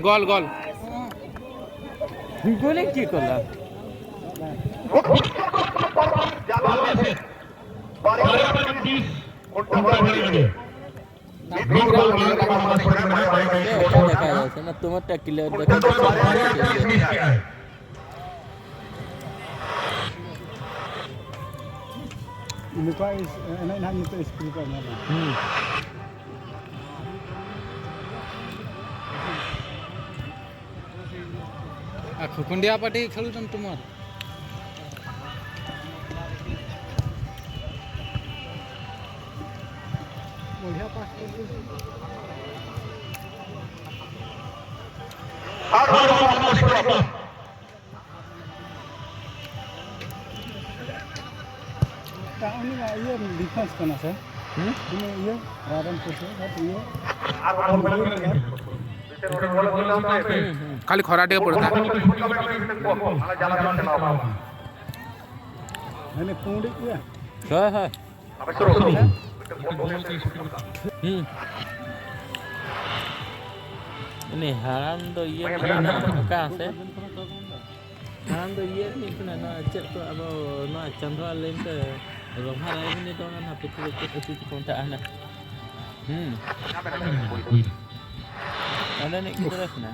গোল গোল গোলে কি করলা দেখা যাচ্ছে না তোমারটা ক্লিয়ার দেখা Lupa enak itu speaker mana? Aku kundia apa deh kalau jam tumor? Boleh apa? Tahun ini iya defense kan sah? Ini iya radang pusat, tapi iya. खाली खराटे का पड़ता है मैंने पूरी किया है ini haram do ye na ka se haram do ye ni kuna na chet to abo na chandra len te ro hara ni to na pitu pitu konta ana ada nih kita sana.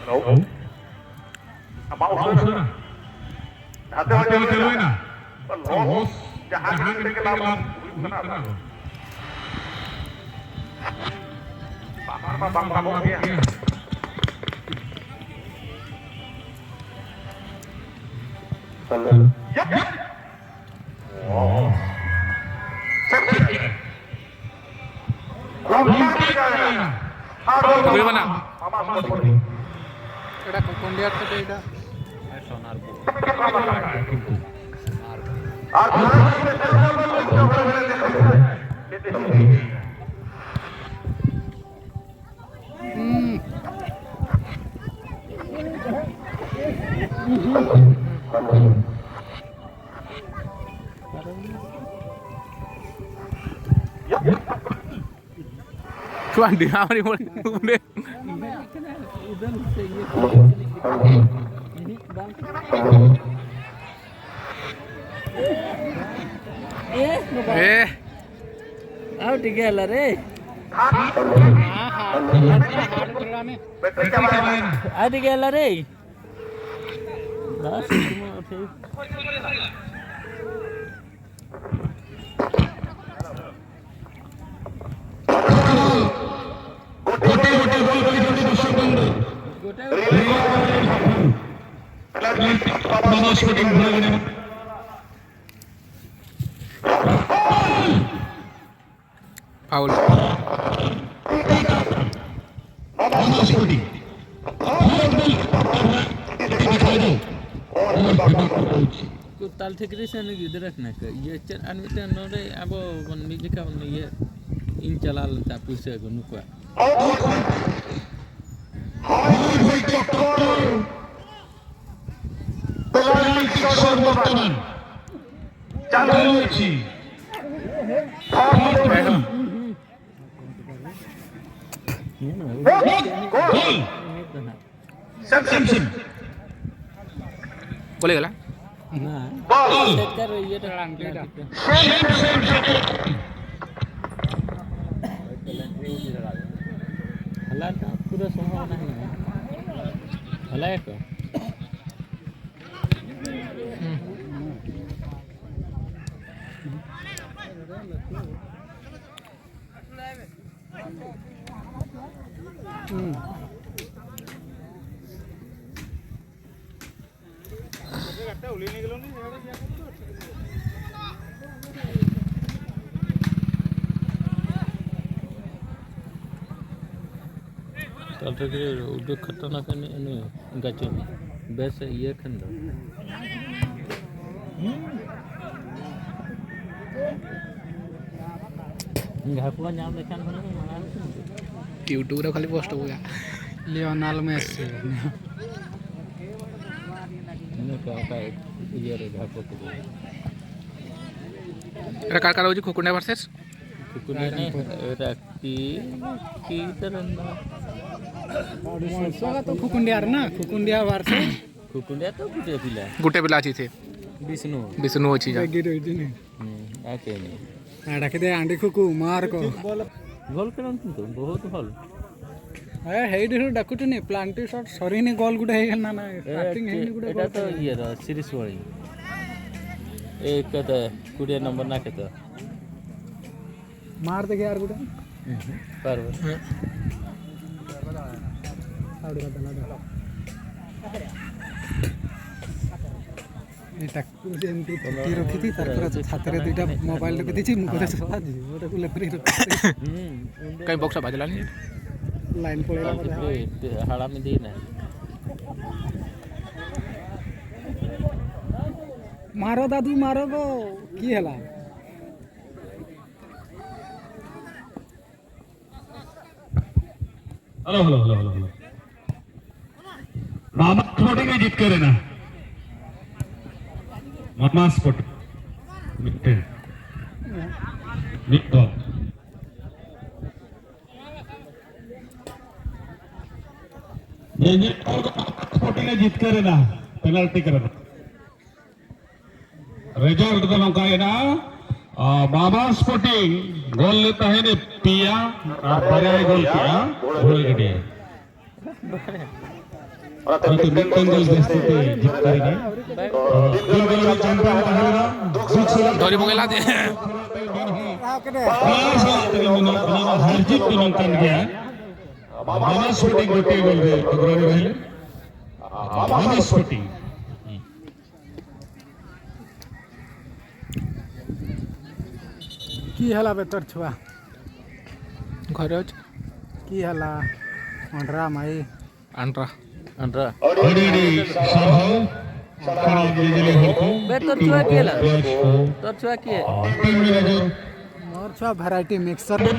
Halo. Apa usul? Hati-hati dulu ini. Terus jangan tenggelam. Bang ya. Ya. Oh. Bagaimana? Ada kondiat tu dah. Sonar bu. Cuan di mana ni boleh? Aku tiga lah re. Aku tiga lah re. Dah semua okey. Foul. ताल ठेकरे से नहीं इधर रखना है ये चल अनवितन नोरे अब one milli का वन ये इन चला लता पुसे को नुका boleh lah nah set karo ye terang kita halal ka pura संभावना है halal का Kalau kita udah khatanak ini gacu biasa iya kan dah. Enggak aku kan nyampe kan mana. YouTube रे खाली पोस्ट होगा लियोनाल मेसी इन्हें का ये रे घाटो को एटा कार होजी खुकुंडिया वर्सेस कुकुलिया ने एटा की तरंदा मौसवा तो खुकुंडिया ना खुकुंडिया वारसे कुकुलिया तो गुटे पिला अछि थे विष्णु विष्णु अछि जा गिर होइदिनी आके नहीं आडा के दे आंडी खुकु मार को गोल करन तो बहुत भल ए हेडी डाकुटनी प्लांटी शॉट सरीनी गोल गुडे हे ना ना स्टार्टिंग हेनी गुडे एटा तो ये रा सीरीज वाली एक कत 20 नंबर ना केत मार दे यार गुडे परव आउड का दला ए टाकु जेंती ती रखिती तारपर छातरे दुटा मोबाइल रखि दिछि मुको सला जी ओटा को लेपरी रखि कहीं बॉक्स बाजला नहीं लाइन पळेला बोला हाड़ा में दी ना मारो दादू मारो गो की हला हेलो मामा स्पोर्टिंग में जीत करे ना मामा स्पोर्ट मिट्टे मिट्टो ये स्पोर्टिंग में जीत करे ना पेनल्टी करे ना रिजल्ट तो नौका है ना मामा स्पोर्टिंग गोल लेता है ने पिया और बड़ा गोल किया गोल गए और तो मिट्टन गोल जैसे जीत करेंगे गोल गोल चैंपियन रहेगा दौरी बगेला दे हर जीत तो नौका गया मामा स्पोर्टिंग गोटे गोल दे अग्रणी रहे मामा स्पोर्टिंग की हला बे तोर छुआ घरे अछि की हला अंडरा माई अंट्रा अंडरा अड़ी साहब खड़ी जले होको बे तोर छुआ केला तोर छुआ के टीम में जो मोर छुआ वैरायटी मिक्सर दो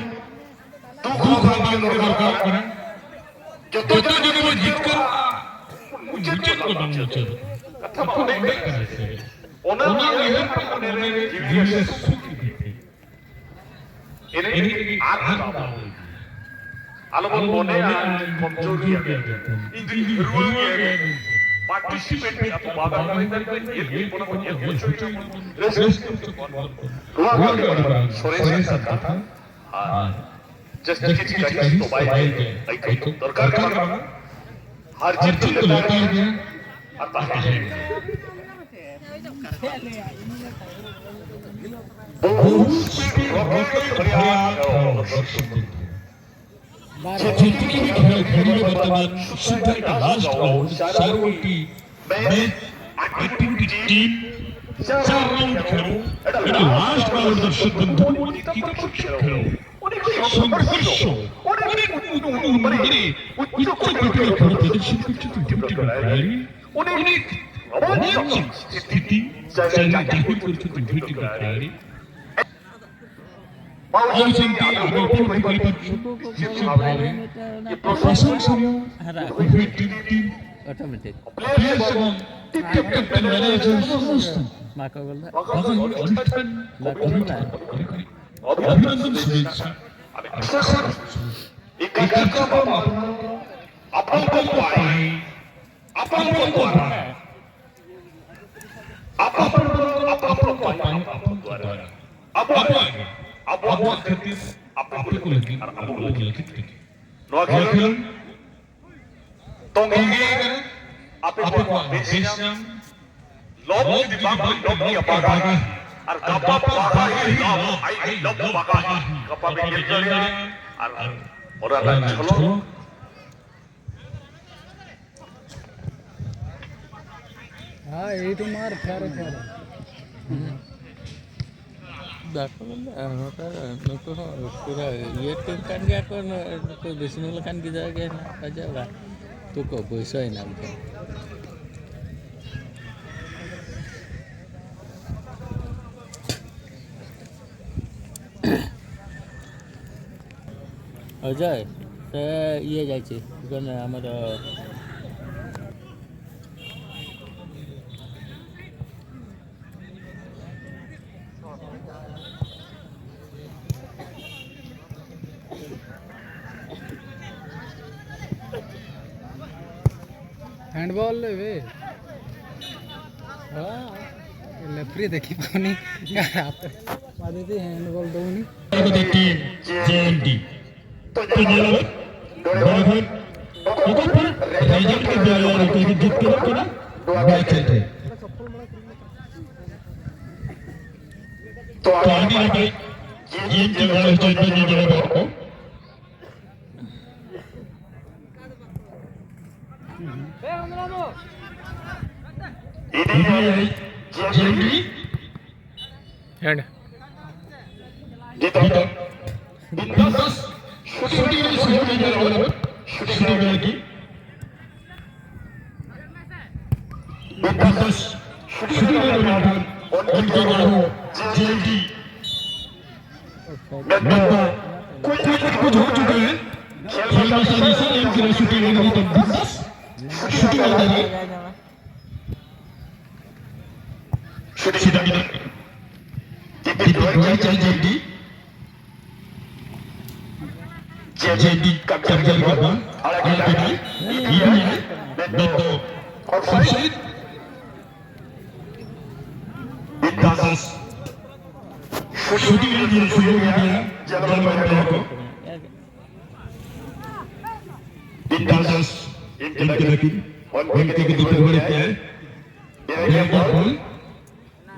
खान के दरकार करे जो तो जो वो जीत कर मुझे को नाम मुझे कथा माने करे ओना ये पर जीवी सुखी ini agak alamun mone konsumsi ini ruangnya participate atau bagian dari ini pun punya konsumsi ruangnya sore saat just kita itu baik itu terkar karena har chीज तो लेता है आता है जिंदगी में खेल खेल वर्तमान शुद्ध लास्ट राउंड चारों की मैच एक्टिविटी टीम चार राउंड खेलो এটা লাস্ট রাউন্ড দর্শক বন্ধু কি খেলো অনেক সংঘর্ষ অনেক মানে উচ্চ কোটির খেলা প্রদর্শন করছে টিমটি খেলাড়ি অনেক রোমাঞ্চক স্থিতি জায়গায় জাহির করছে টিমটি খেলাড়ি और चिंता आगे परिकल्पना ये प्रशंसनीय team automatic players captain manager समस्त माका बोलता अनुष्ठान अभिनंदन शुभेच्छा एक कार्यक्रम आपण द्वारे आपण खातिर आपको लगी नोखेल तोंगे आपको बेशम लोग दिमाग लोग की बागाही और गप्पा बागाही आई लव बागाही गप्पा में गिर गया और चलो हां ये तो मार फेरे Dako hotel nuko pura ye tim kan dia ko nuko bisnul kan kita ge na aja lah tu ko boisoi na bukan Ajay ସେ ଇଏ ଯାଇଛି କ'ଣ ଆମର हैंडबॉल वे हाँ लेफ्री देखी पानी यार आप आदित्य हैंडबॉल दोनी टीम जेएनडी तो ये बराबर ऊपर पर रेजल्ट के द्वारा रुपए की जीत के रखना मैच चलते तो आगे बढ़े जेएनडी वाले चलते नहीं जरा को जेएनडी एंड जीता बिंदास शूटिंग में सुयोग नहीं जा रहा शूटिंग में की बिंदास शूटिंग में रहा उनके बाहु जेएनडी नंदा कुछ हो चुका है खेल में सारी सारी इनकी शूटिंग में नहीं तो बिंदास शूटिंग में जा रही शूटिंग में दीपक चाहिए जेएनडी जेएनडी कब्जा कर बॉल आगे बढ़ाई ये है नंदो ऑफसाइड बिंदास शूटिंग में दिया सुयोग दिया जलवा प्लेयर को बिंदास इनके लेकिन उनके के दीपक बड़े प्लेयर ये ball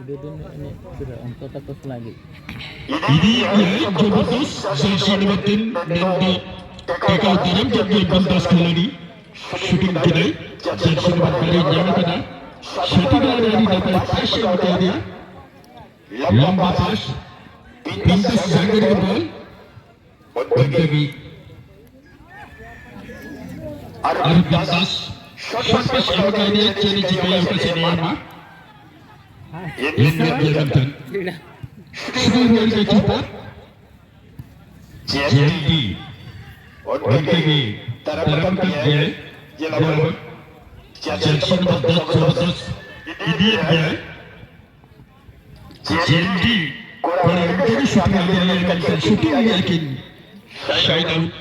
ini sudah untuk terus lagi. Ini jabatan sesi batin nanti kakak dalam jadi bandas keladi shooting kedai sesi batin yang kena shooting dari dapat pas yang dia lamba pas pintas jaga di ball bagi pintas shot pas yang dia ciri ciri yang kesini ini jabatan shooting dari keeper JD उनके तरफ ये जलावन junction में 10 ini है JD कोड़ा उनके shooting आगे shooting लेकिन शायद